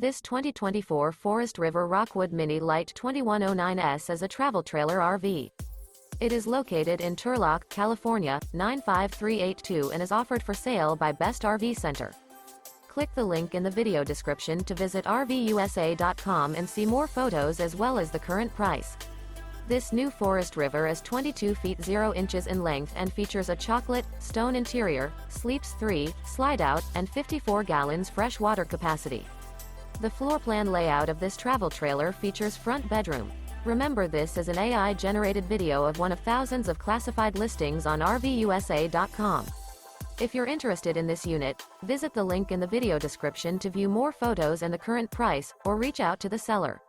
This 2024 Forest River Rockwood Mini Lite 2109S is a travel trailer RV. It is located in Turlock, California, 95382 and is offered for sale by Best RV Center. Click the link in the video description to visit RVUSA.com and see more photos as well as the current price. This new Forest River is 22 feet 0 inches in length and features a chocolate, stone interior, sleeps 3, slide-out, and 54 gallons fresh water capacity. The floor plan layout of this travel trailer features front bedroom. Remember, this is an AI-generated video of one of thousands of classified listings on RVUSA.com. If you're interested in this unit, visit the link in the video description to view more photos and the current price, or reach out to the seller.